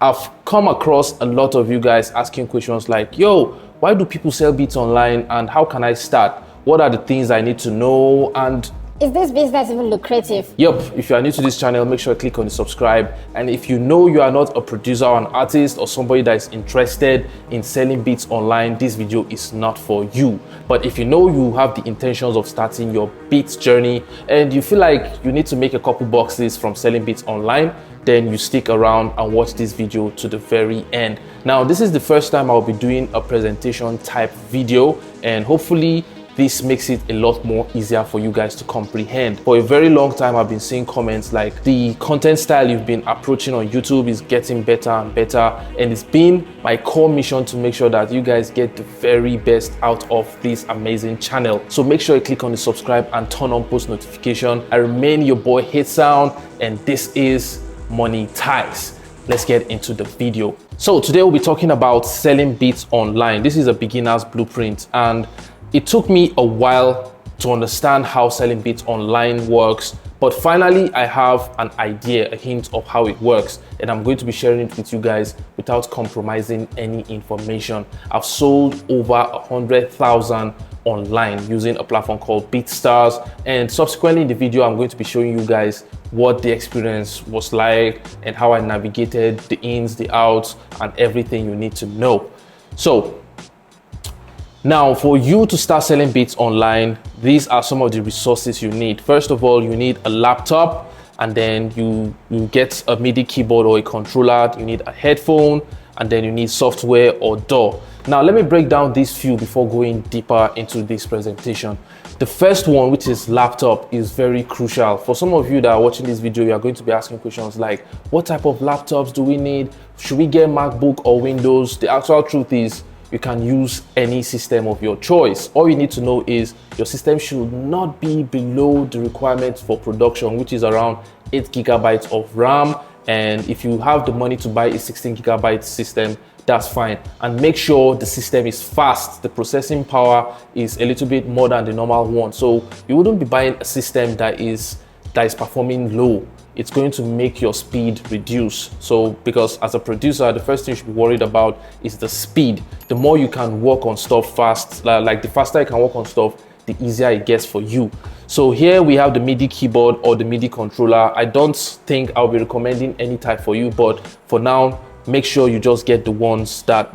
I've come across a lot of you guys asking questions like, yo, why do people sell beats online and how can I start? What are the things I need to know? And is this business even lucrative? Yep, if you are new to this channel, make sure you click on the subscribe. And if you know you are not a producer or an artist or somebody that is interested in selling beats online, this video is not for you. But if you know you have the intentions of starting your beats journey and you feel like you need to make a couple boxes from selling beats online, then you stick around and watch this video to the very end. Now, this is the first time I'll be doing a presentation type video, and hopefully this makes it a lot more easier for you guys to comprehend. For a very long time, I've been seeing comments like the content style you've been approaching on YouTube is getting better and better. And it's been my core mission to make sure that you guys get the very best out of this amazing channel. So make sure you click on the subscribe and turn on post notification. I remain your boy Hit Sound, and this is Money Ties. Let's get into the video. So today we'll be talking about selling beats online. This is a beginner's blueprint, and it took me a while to understand how selling beats online works, but finally I have an idea, a hint of how it works, and I'm going to be sharing it with you guys without compromising any information. I've sold over 100,000 online using a platform called BeatStars, and subsequently in the video I'm going to be showing you guys what the experience was like and how I navigated the ins, the outs, and everything you need to know. So now, for you to start selling beats online, these are some of the resources you need. First of all, you need a laptop, and then you get a MIDI keyboard or a controller. You need a headphone, and then you need software or DAW. Now, let me break down these few before going deeper into this presentation. The first one, which is laptop, is very crucial. For some of you that are watching this video, you are going to be asking questions like, what type of laptops do we need? Should we get MacBook or Windows? The actual truth is, you can use any system of your choice. All you need to know is your system should not be below the requirements for production, which is around 8 gigabytes of RAM. And if you have the money to buy a 16 gigabyte system, that's fine. And make sure the system is fast. The processing power is a little bit more than the normal one. So you wouldn't be buying a system that is performing low. It's going to make your speed reduce. So because as a producer, the first thing you should be worried about is the speed. The more you can work on stuff fast, like the faster you can work on stuff, the easier it gets for you. So here we have the MIDI keyboard or the MIDI controller. I don't think I'll be recommending any type for you, but for now, make sure you just get the ones that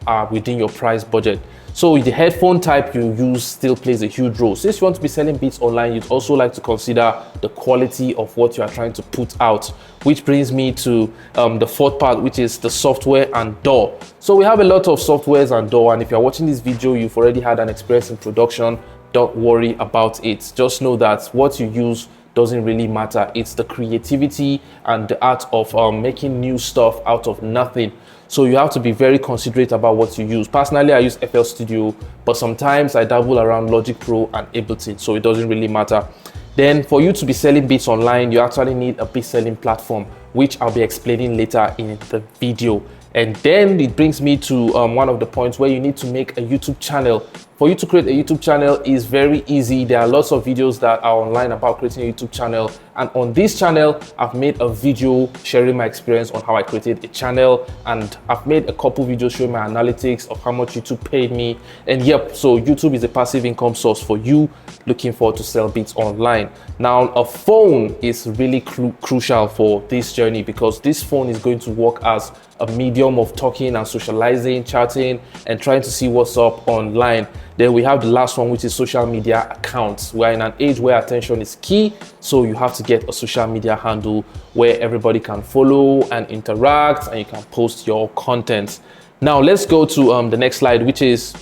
are within your price budget. So the headphone type you use still plays a huge role. Since you want to be selling beats online, you'd also like to consider the quality of what you are trying to put out, which brings me to the fourth part, which is the software and DAW. So we have a lot of softwares and DAW, and if you're watching this video, you've already had an experience in production, don't worry about it. Just know that what you use doesn't really matter. It's the creativity and the art of making new stuff out of nothing. So you have to be very considerate about what you use. Personally, I use FL Studio, but sometimes I dabble around Logic Pro and Ableton, so it doesn't really matter. Then for you to be selling beats online, you actually need a beat selling platform, which I'll be explaining later in the video. And then it brings me to one of the points where you need to make a YouTube channel. For you to create a YouTube channel is very easy. There are lots of videos that are online about creating a YouTube channel. And on this channel, I've made a video sharing my experience on how I created a channel. And I've made a couple videos showing my analytics of how much YouTube paid me. And yep, so YouTube is a passive income source for you looking forward to sell beats online. Now, a phone is really crucial for this journey because this phone is going to work as a medium of talking and socializing, chatting, and trying to see what's up online. Then we have the last one, which is social media accounts. We're in an age where attention is key, so you have to get a social media handle where everybody can follow and interact, and you can post your content. Now let's go to the next slide, which is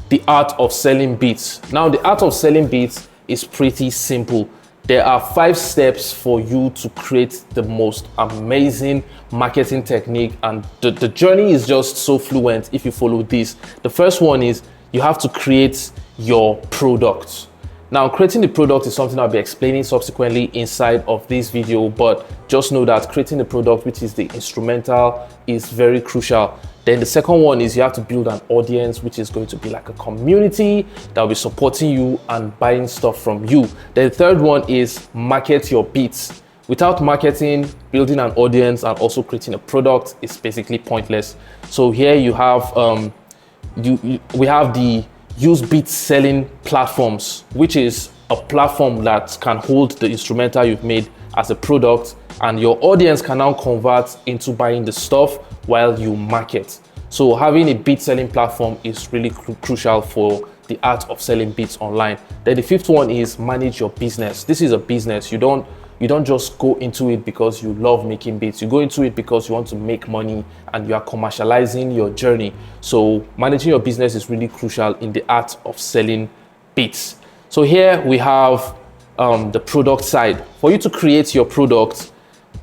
the art of selling beats. Now the art of selling beats is pretty simple. There are 5 steps for you to create the most amazing marketing technique, and the journey is just so fluent if you follow this. The first one is you have to create your product. Now, creating the product is something I'll be explaining subsequently inside of this video, but just know that creating the product, which is the instrumental, is very crucial. Then the second one is you have to build an audience, which is going to be like a community that will be supporting you and buying stuff from you. Then the third one is market your beats. Without marketing, building an audience, and also creating a product is basically pointless. So here you have we have the use beat selling platforms, which is a platform that can hold the instrumental you've made as a product, and your audience can now convert into buying the stuff while you market. So having a beat selling platform is really crucial for the art of selling beats online. Then the fifth one is manage your business. This is a business. You don't just go into it because you love making beats. You go into it because you want to make money and you are commercializing your journey. So managing your business is really crucial in the art of selling beats. So here we have the product side. For you to create your product,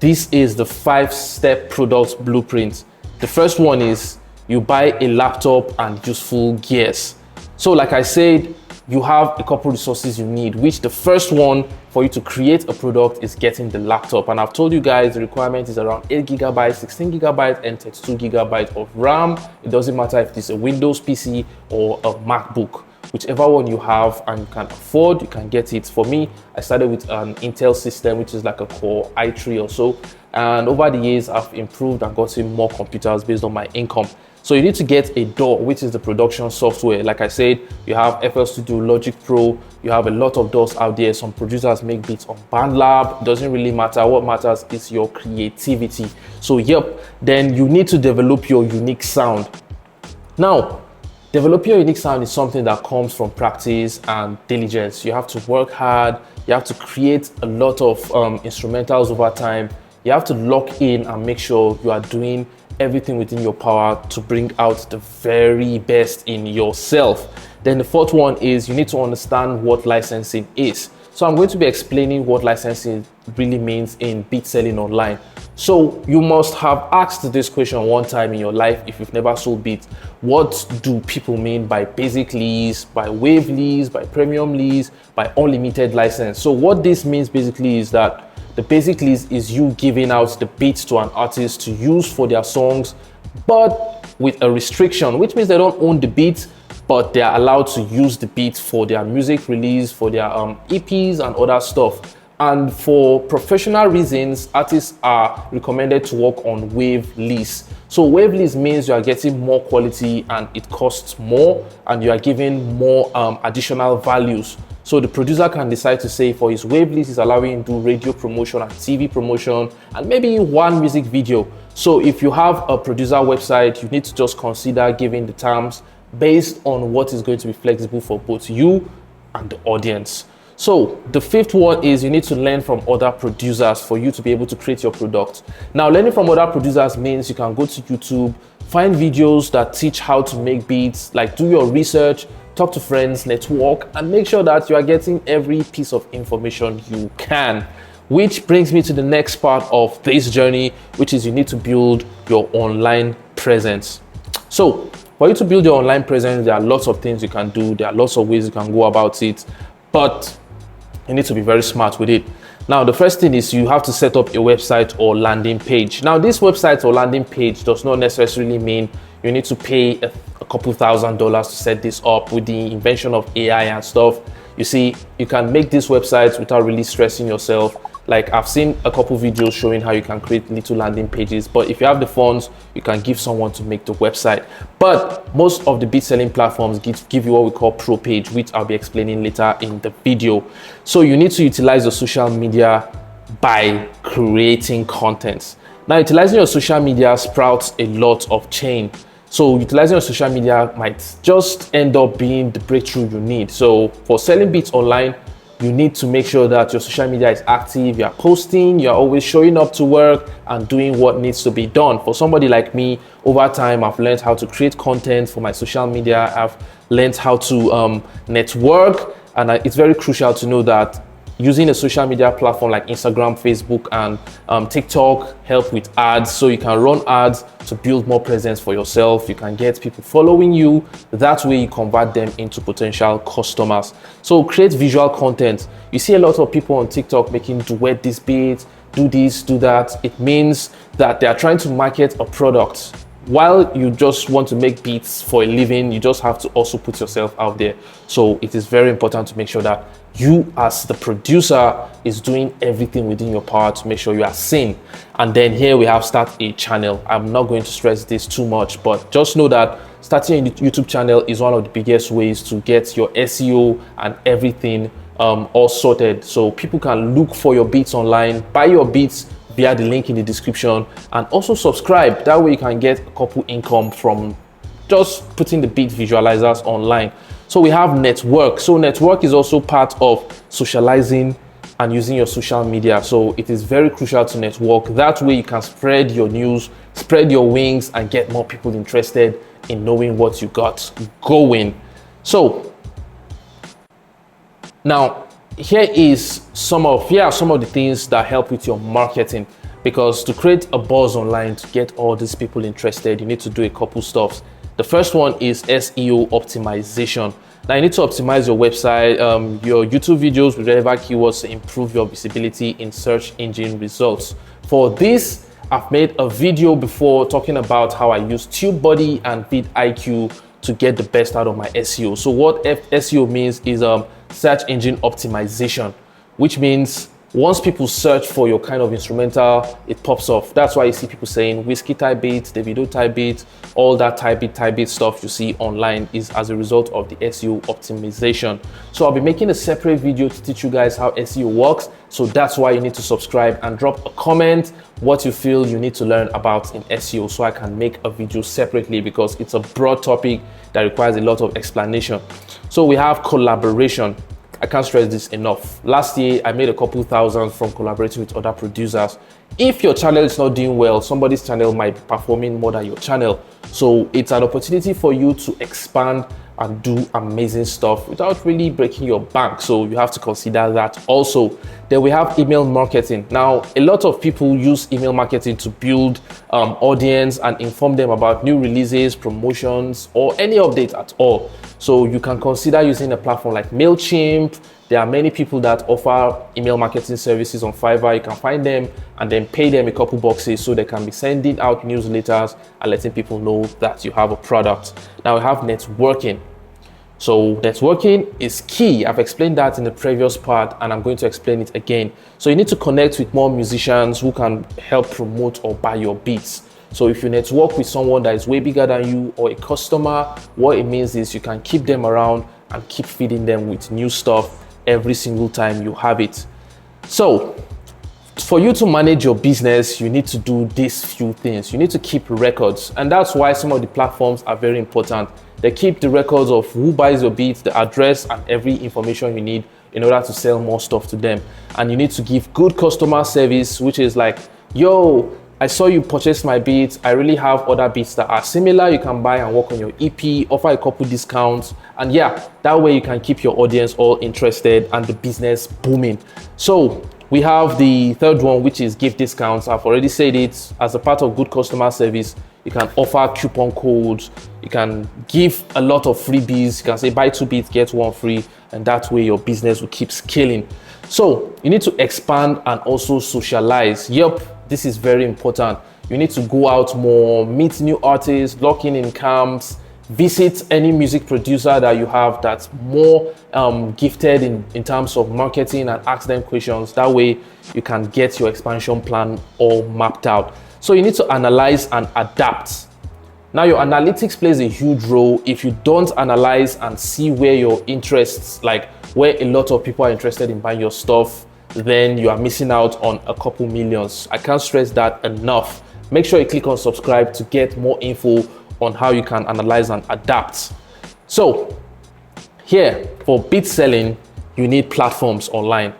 this is the 5-step product blueprint. The first one is you buy a laptop and useful gears. So like I said, you have a couple resources you need, which the first one for you to create a product is getting the laptop. And I've told you guys the requirement is around 8 gigabytes, 16 gigabytes, and 32 gigabytes of RAM. It doesn't matter if it's a Windows PC or a MacBook. Whichever one you have and you can afford, you can get it. For me, I started with an Intel system, which is like a Core i3 or so. And over the years, I've improved and gotten more computers based on my income. So you need to get a DAW, which is the production software. Like I said, you have FL Studio, Logic Pro, you have a lot of DAWs out there. Some producers make beats on BandLab. It doesn't really matter. What matters is your creativity. So then you need to develop your unique sound. Now, developing your unique sound is something that comes from practice and diligence. You have to work hard. You have to create a lot of instrumentals over time. You have to lock in and make sure you are doing everything within your power to bring out the very best in yourself. Then the fourth one is you need to understand what licensing is. So I'm going to be explaining what licensing really means in beat selling online. So you must have asked this question one time in your life if you've never sold beats. What do people mean by basic lease, by wave lease, by premium lease, by unlimited license? So what this means basically is that the basic lease is you giving out the beats to an artist to use for their songs, but with a restriction, which means they don't own the beats, but they are allowed to use the beats for their music release, for their EPs and other stuff. And for professional reasons, artists are recommended to work on wave lease. So wave lease means you are getting more quality and it costs more, and you are giving more additional values. So the producer can decide to say for his wave lease, he's allowing him to do radio promotion and TV promotion and maybe one music video. So if you have a producer website, you need to just consider giving the terms based on what is going to be flexible for both you and the audience. So the fifth one is you need to learn from other producers for you to be able to create your product. Now, learning from other producers means you can go to YouTube, find videos that teach how to make beats, like do your research, talk to friends, network, and make sure that you are getting every piece of information you can. Which brings me to the next part of this journey, which is you need to build your online presence. So for you to build your online presence, there are lots of things you can do. There are lots of ways you can go about it, but you need to be very smart with it. Now, the first thing is you have to set up a website or landing page. Now, this website or landing page does not necessarily mean you need to pay a couple $1,000s to set this up. With the invention of AI and stuff, you see, you can make these websites without really stressing yourself. Like I've seen a couple videos showing how you can create little landing pages, but if you have the funds, you can give someone to make the website. But most of the beat selling platforms give you what we call pro page, which I'll be explaining later in the video. So you need to utilize your social media by creating content. Now, utilizing your social media sprouts a lot of change. So utilizing your social media might just end up being the breakthrough you need. So for selling beats online, you need to make sure that your social media is active, you're posting, you're always showing up to work and doing what needs to be done. For somebody like me, over time, I've learned how to create content for my social media. I've learned how to network, and it's very crucial to know that using a social media platform like Instagram, Facebook, and TikTok help with ads. So you can run ads to build more presence for yourself. You can get people following you. That way you convert them into potential customers. So create visual content. You see a lot of people on TikTok making duet this beat, do this, do that. It means that they are trying to market a product, while you just want to make beats for a living, you just have to also put yourself out there. So it is very important to make sure that you as the producer is doing everything within your power to make sure you are seen. And then here we have start a channel. I'm not going to stress this too much, but just know that starting a YouTube channel is one of the biggest ways to get your SEO and everything all sorted. So people can look for your beats online, buy your beats via the link in the description, and also subscribe. That way you can get a couple income from just putting the beat visualizers online. So we have network. So network is also part of socializing and using your social media. So it is very crucial to network. That way you can spread your news, spread your wings, and get more people interested in knowing what you got going. So now here are some of the things that help with your marketing, because to create a buzz online, to get all these people interested, you need to do a couple stuffs. The first one is SEO optimization. Now you need to optimize your website, your YouTube videos with relevant keywords to improve your visibility in search engine results. For this, I've made a video before talking about how I use TubeBuddy and vidIQ to get the best out of my SEO. So what SEO means is search engine optimization, which means once people search for your kind of instrumental, it pops off. That's why you see people saying whiskey type beat, Davido type beat, all that type beat stuff you see online is as a result of the SEO optimization. So I'll be making a separate video to teach you guys how SEO works. So that's why you need to subscribe and drop a comment what you feel you need to learn about in SEO, so I can make a video separately, because it's a broad topic that requires a lot of explanation. So we have collaboration. I can't stress this enough. Last year, I made a couple thousand from collaborating with other producers. If your channel is not doing well, somebody's channel might be performing more than your channel. So it's an opportunity for you to expand and do amazing stuff without really breaking your bank. So you have to consider that also. Then we have email marketing. Now, a lot of people use email marketing to build audience and inform them about new releases, promotions, or any update at all. So you can consider using a platform like MailChimp. There are many people that offer email marketing services on Fiverr. You can find them and then pay them a couple boxes so they can be sending out newsletters and letting people know that you have a product. Now we have networking. So networking is key. I've explained that in the previous part and I'm going to explain it again. So you need to connect with more musicians who can help promote or buy your beats. So if you network with someone that is way bigger than you or a customer, what it means is you can keep them around and keep feeding them with new stuff every single time you have it. So for you to manage your business, you need to do these few things. You need to keep records, and that's why some of the platforms are very important. They keep the records of who buys your beats, the address, and every information you need in order to sell more stuff to them. And you need to give good customer service, which is like, yo, I saw you purchase my beats. I really have other beats that are similar. You can buy and work on your EP, offer a couple discounts. And yeah, that way you can keep your audience all interested and the business booming. So we have the third one, which is give discounts. I've already said it. As a part of good customer service, you can offer coupon codes. You can give a lot of freebies. You can say buy 2 beats, get 1 free. And that way your business will keep scaling. So you need to expand and also socialize. Yep, this is very important. You need to go out more, meet new artists, lock in camps, visit any music producer that you have that's more gifted in terms of marketing, and ask them questions. That way you can get your expansion plan all mapped out. So you need to analyze and adapt. Now your analytics plays a huge role. If you don't analyze and see where your interests, like where a lot of people are interested in buying your stuff, then you are missing out on a couple millions. I can't stress that enough. Make sure you click on subscribe to get more info on how you can analyze and adapt. So here for beat selling, you need platforms online.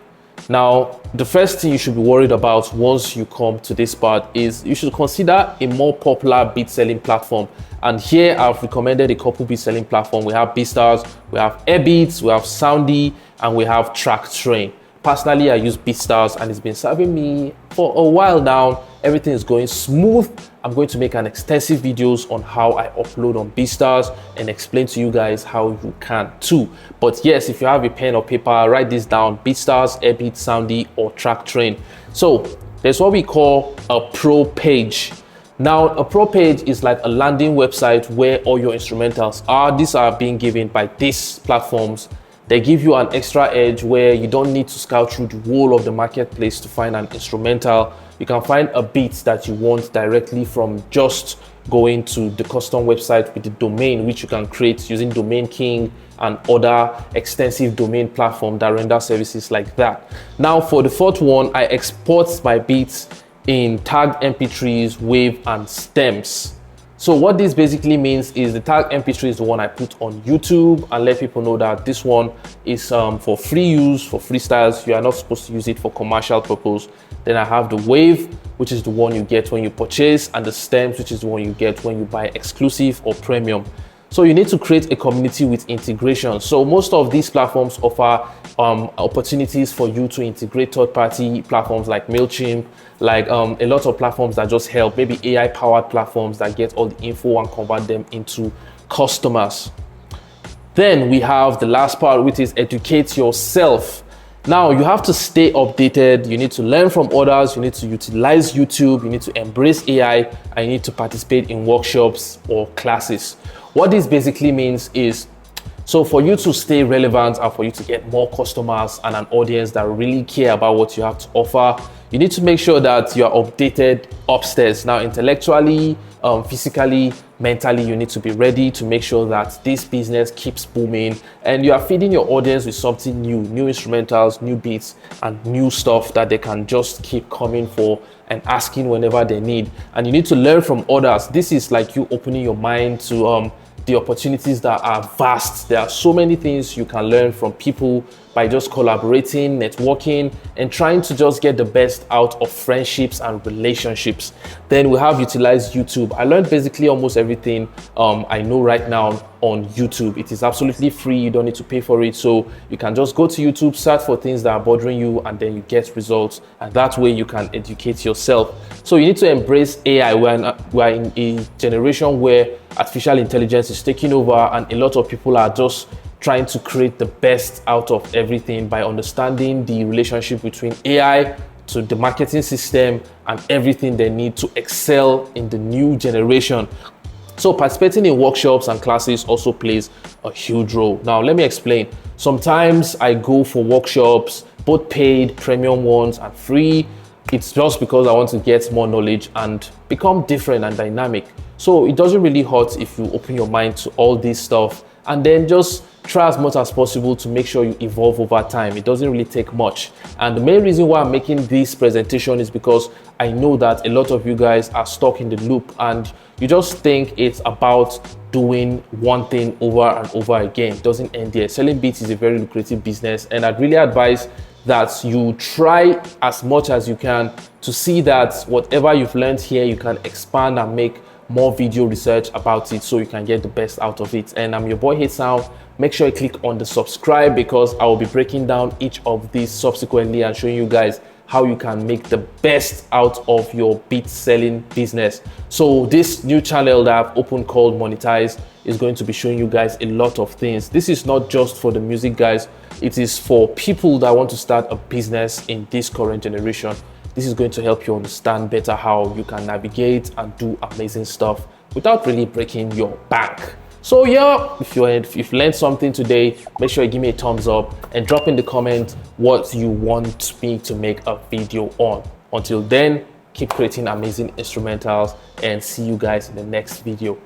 Now, the first thing you should be worried about once you come to this part is you should consider a more popular beat selling platform. And here I've recommended a couple beat selling platforms. We have BeatStars, we have Airbeats, we have Soundy, and we have TrackTrain. Personally, I use BeatStars and it's been serving me for a while now. Everything is going smooth. I'm going to make an extensive videos on how I upload on BeatStars and explain to you guys how you can too. But yes, if you have a pen or paper, write this down: BeatStars, Airbeats, Soundy, or TrackTrain. So there's what we call a pro page. Now, a pro page is like a landing website where all your instrumentals are. These are being given by these platforms. They give you an extra edge where you don't need to scout through the whole of the marketplace to find an instrumental. You can find a beat that you want directly from just going to the custom website with the domain, which you can create using Domain King and other extensive domain platform that render services like that. Now, for the fourth one, I export my beats in tagged MP3s, wave, and stems. So what this basically means is the tag MP3 is the one I put on YouTube and let people know that this one is for free use, for freestyles. You are not supposed to use it for commercial purpose. Then I have the wave, which is the one you get when you purchase, and the stems, which is the one you get when you buy exclusive or premium. So you need to create a community with integration. So most of these platforms offer opportunities for you to integrate third-party platforms like MailChimp, like a lot of platforms that just help, maybe AI-powered platforms that get all the info and convert them into customers. Then we have the last part, which is educate yourself. Now you have to stay updated. You need to learn from others. You need to utilize YouTube. You need to embrace AI, and you need to participate in workshops or classes. What this basically means is, so for you to stay relevant and for you to get more customers and an audience that really care about what you have to offer, you need to make sure that you are updated upstairs. Now, intellectually, physically, mentally, you need to be ready to make sure that this business keeps booming and you are feeding your audience with something new instrumentals, new beats, and new stuff that they can just keep coming for and asking whenever they need. And you need to learn from others. This is like you opening your mind to the opportunities that are vast. There are so many things you can learn from people by just collaborating, networking, and trying to just get the best out of friendships and relationships. Then we have utilized YouTube. I learned basically almost everything I know right now on YouTube. It is absolutely free. You don't need to pay for it. So you can just go to YouTube, search for things that are bothering you, and then you get results. And that way you can educate yourself. So you need to embrace AI. We're in a generation where artificial intelligence is taking over, and a lot of people are just trying to create the best out of everything by understanding the relationship between AI to the marketing system and everything they need to excel in the new generation. So participating in workshops and classes also plays a huge role. Now, let me explain. Sometimes I go for workshops, both paid, premium ones, and free. It's just because I want to get more knowledge and become different and dynamic. So it doesn't really hurt if you open your mind to all this stuff and then just try as much as possible to make sure you evolve over time. It doesn't really take much. And the main reason why I'm making this presentation is because I know that a lot of you guys are stuck in the loop and you just think it's about doing one thing over and over again. It doesn't end there. Selling beats is a very lucrative business, and I'd really advise that you try as much as you can to see that whatever you've learned here, you can expand and make more video research about it so you can get the best out of it. And I'm your boy HitSound. Make sure you click on the subscribe because I will be breaking down each of these subsequently and showing you guys how you can make the best out of your beat selling business. So this new channel that I've opened called Monetize is going to be showing you guys a lot of things. This is not just for the music guys. It is for people that want to start a business in this current generation. This is going to help you understand better how you can navigate and do amazing stuff without really breaking your bank. So yeah, if you've learned something today, make sure you give me a thumbs up and drop in the comment what you want me to make a video on. Until then, keep creating amazing instrumentals and see you guys in the next video.